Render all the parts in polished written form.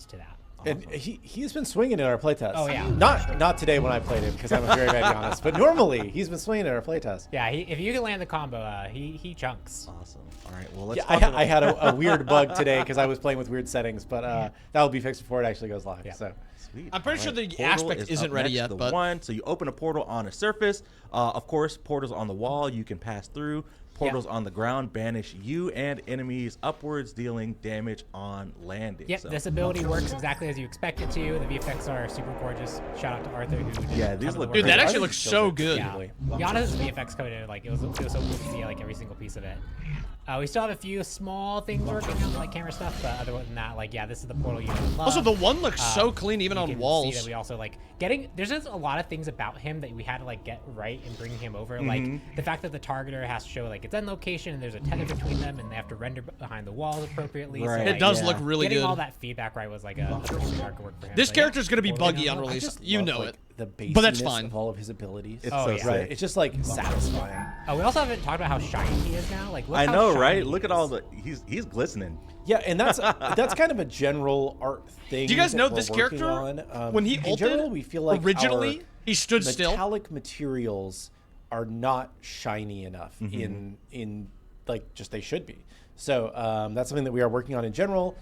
to that. And he's been swinging in our playtest. Oh yeah. Not today when I played him because I'm a very bad Janus, but normally he's been swinging in our playtest. Yeah, if you can land the combo, he chunks. Awesome. All right, well let's. Yeah, I had a weird bug today because I was playing with weird settings, but that will be fixed before it actually goes live. Yeah. So. Sweet. I'm pretty sure the aspect isn't ready yet, but one. So you open a portal on a surface. Of course, portals on the wall you can pass through. Portals on the ground banish you and enemies upwards, dealing damage on landing. Yep, this ability works exactly as you expect it to. The VFX are super gorgeous. Shout out to Arthur who did these look dude, that actually looks so good. Yeah. Janus' VFX code, like it was so cool to see like every single piece of it. We still have a few small things working on, like camera stuff, but other than that, like, yeah, this is the portal you love. Also, the one looks so clean, even on walls. See that we also, like, there's just a lot of things about him that we had to, like, get right in bringing him over. Like, the fact that the targeter has to show, like, its end location, and there's a tether between them, and they have to render behind the walls appropriately. Right. So, It like, does look really getting good. all that feedback right was, like, a pretty hard work for him. This But, character's going to be yeah, buggy on release. You know it. The basiness But that's fine. of all of his abilities. It's so sick. It's just like satisfying. We also haven't talked about how shiny he is now. Like, look I how know, shiny right? he Look at is. all the he's glistening. Yeah, and that's kind of a general art thing. Do you guys that know we're this working character? on. When he in ulted, general, we feel like originally, he stood our still. metallic materials are not shiny enough in like just they should be. So that's something that we are working on in general.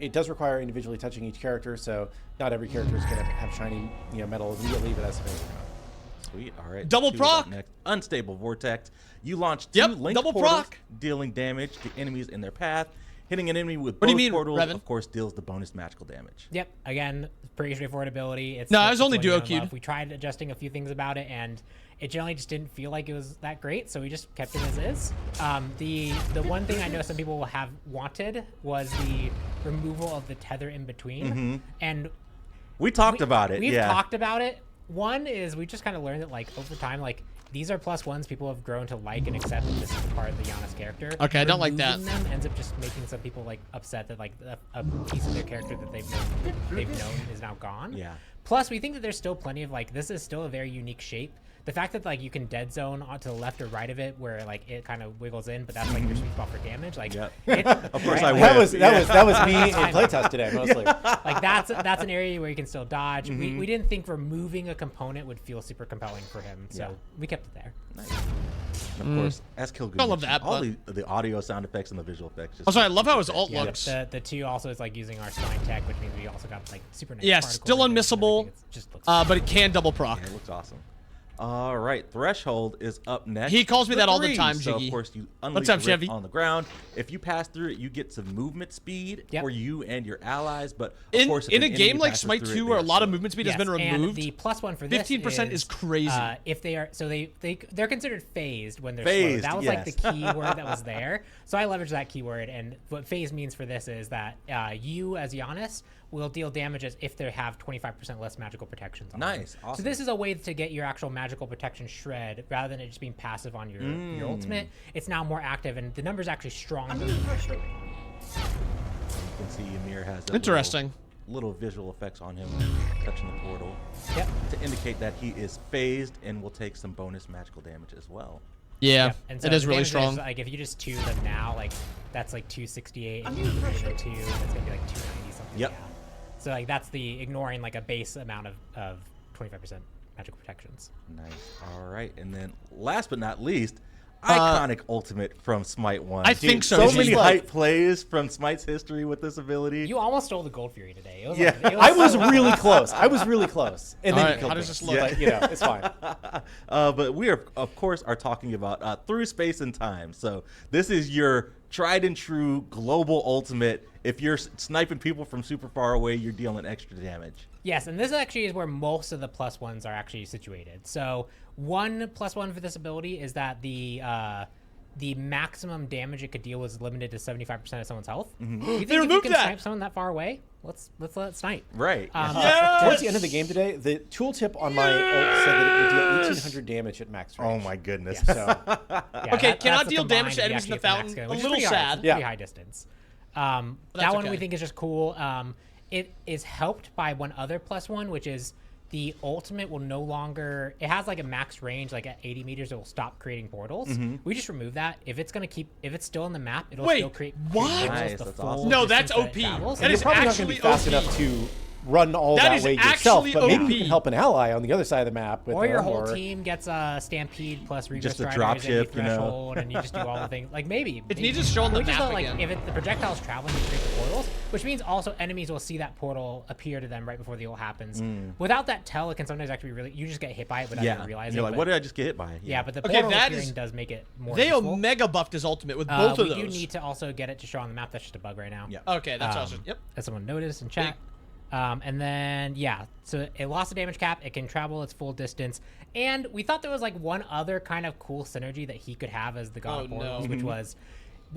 It does require individually touching each character, so not every character is going to have shiny metal immediately, but that's something we're working on. Sweet. All right. Double two is up proc. next. Unstable Vortex. You launch two linked double portals, proc. dealing damage to enemies in their path. Hitting an enemy with What do both you mean, portals, Revan? of course, deals the bonus magical damage. Yep. Again, pretty straightforward ability. It's No, I was it's only one you duo don't queued. love. We tried adjusting a few things about it, and it generally just didn't feel like it was that great, so we just kept it as is. The one thing I know some people will have wanted was the removal of the tether in between, and We talked about it. We've Yeah. talked about it. One is we just kind of learned that like over time, like these are +1s people have grown to like and accept that this is part of the Janus character. Okay, I don't like that. Removing them ends up just making some people like upset that like a piece of their character that they've known is now gone. Yeah. Plus, we think that there's still plenty of like this is still a very unique shape. The fact that like you can dead zone onto the left or right of it, where like it kind of wiggles in, but that's like your sweet spot for damage. Like, Yep. it, Of course I right? will. That was me in playtest today mostly. Like that's an area where you can still dodge. We didn't think removing a component would feel super compelling for him, so we kept it there. Nice. Of course, as Kilgood I love mentioned, that, all but- the audio sound effects and the visual effects. Just Also, I love how his ult Yeah, looks. the two also is like using our Smite tech, which means we also got like super nice. Yeah, particle still vision and unmissable, everything. It just looks but it can double proc. Yeah, it looks awesome. All right, Threshold is up next. He calls me that all the three. time, So Jiggy. of course you What's unleash up, Rift Chevy? on the ground. If you pass through it, you get some movement speed for you and your allies. But of course, if In a an game enemy like passes Smite through 2, it, where a they lot are of slowed. movement speed has been and removed, the +1 for this 15% is crazy. If they are, so they're considered phased when they're Phased, slow. That was like the yes. key word that was there. So I leveraged that keyword, and what phase means for this is that you as Janus will deal damage as if they have 25% less magical protections on them. Nice, awesome. So this is a way to get your actual magical protection shred rather than it just being passive on your ultimate. It's now more active, and the number's actually stronger. You can see Ymir has that Interesting. little visual effects on him touching the portal Yep. to indicate that he is phased and will take some bonus magical damage as well. Yeah, Yep. And so it is the really damage strong. like if you just 2 them now, like that's like 268, and you 3 them 2, that's gonna be like 290 something. Yep. Yeah. So like that's the ignoring like a base amount of 25% magical protections. Nice. All right, and then last but not least, iconic ultimate from Smite 1. I think so. So It's many just like- hype plays from Smite's history with this ability. You almost stole the Gold Fury today. It was Yeah. like, it I was really close. And then All right, you killed how does me. this look? But, it's fine. But we are, of course, are talking about Through Space and Time. So this is your tried and true global ultimate. If you're sniping people from super far away, you're dealing extra damage. Yes, and this actually is where most of the +1s are actually situated. So one +1 for this ability is that the maximum damage it could deal was limited to 75% of someone's health. You think if you removed can that! snipe someone that far away? Let's let it snipe. Right. Towards the end of the game today, the tooltip on my ult said that it would deal 1,800 damage at max range. Oh my goodness. So Yeah, Okay, that's cannot the deal damage combined to enemies in the if you actually fountain. hit the max gun, A which is little pretty hard. sad. It's a pretty high distance. That one okay. we think is just cool. It is helped by one other +1, which is the ultimate will no longer, it has like a max range, like at 80 meters, it will stop creating portals. We just remove that. If it's still in the map, it'll Wait, still create what? portals Nice, the that's full awesome. No, that's distance that it OP. travels. That And is you're probably not going to actually be fast OP. enough to run all That that, is way yourself, actually but maybe OP. you can help an ally on the other side of the map. With Or your them, whole team gets a Stampede plus Reaver Just a Striders drop and ship, you know? Threshold, and you just do all the things. Like maybe. It needs to show on the We just map thought, like, again. if the projectile's traveling, you create the portals, which means also enemies will see that portal appear to them right before the ult happens. Without that tell, it can sometimes actually be really, you just get hit by it without even realizing. You're like, but- what did I just get hit by? Yeah, but the Okay, portal that appearing is- does make it more They useful. Omega buffed his ultimate with both of We those. do need to also get it to show on the map. That's just a bug right now. Yeah. Okay, that's awesome. Yep. As someone noticed in chat. And then, yeah, so it lost the damage cap. It can travel its full distance. And we thought there was like one other kind of cool synergy that he could have as the God of Portals, which was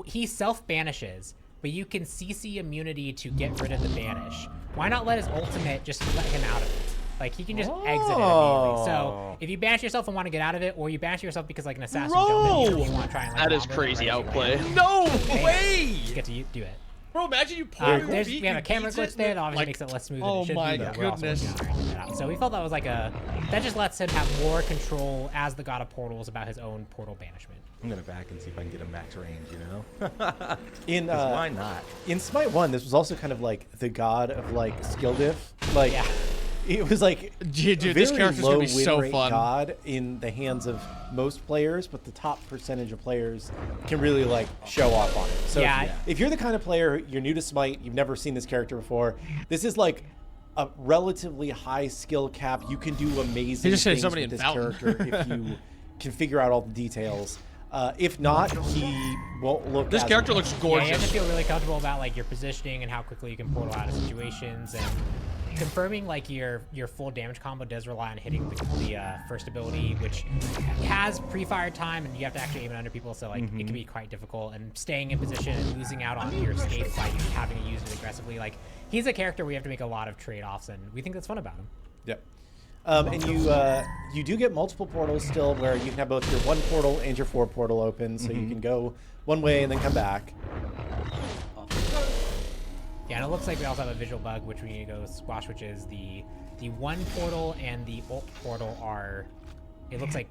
he self-banishes, but you can CC immunity to get rid of the banish. Why not let his ultimate just let him out of it? Like, he can just exit it immediately. So, if you banish yourself and want to get out of it, or you banish yourself because, like, an assassin jumped in, you want to try and, like, That is bomb it crazy right as you outplay. land, No bam, way! you get to do it. Bro, imagine you pull your We feet, have you a camera beat glitch it, there that obviously like- makes it less smooth Oh than it should my be, but we're also goodness. working on ironing that out. So we felt that was like that just lets him have more control as the God of Portals about his own portal banishment. I'm gonna back and see if I can get a max range. You know. in 'Cause why not? in Smite 1, this was also kind of like the god of like skill diff. Like Yeah. it was like Dude, a this very character's low gonna be win so rate fun. god in the hands of most players, but the top percentage of players can really like show off on it. So Yeah. if you're the kind of player, you're new to Smite, you've never seen this character before, this is like a relatively high skill cap. You can do amazing just hit things somebody with in this Fountain. character if you can figure out all the details. If not, he won't look. This as character looks impressive. Yeah, you have gorgeous. to feel really comfortable about like your positioning and how quickly you can portal out of situations, and confirming like your full damage combo does rely on hitting the first ability, which has pre-fire time, and you have to actually aim it under people, so like it can be quite difficult. And staying in position and losing out on your escape by having to use it aggressively, like he's a character we have to make a lot of trade-offs, and we think that's fun about him. Yep. And you do get multiple portals still, where you can have both your 1 portal and your 4 portal open, so you can go one way and then come back. Yeah, and it looks like we also have a visual bug, which we need to go squash, which is the 1 portal and the ult portal are. It looks like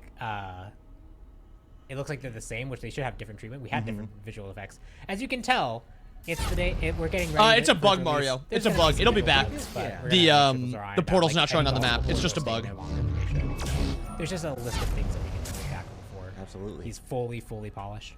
they're the same, which they should have different treatment. We had different visual effects, as you can tell. It's the day we're getting ready. It's a for bug, release. Mario. There's It's a gonna be bug. some It'll be visual back. bugs, but Yeah. we're The, gonna have to keep our eye the about, portal's like, not showing on the any map. portal It's just a staying bug. there longer than they should. So there's just a list of things that we can tackle before Absolutely. he's fully polished.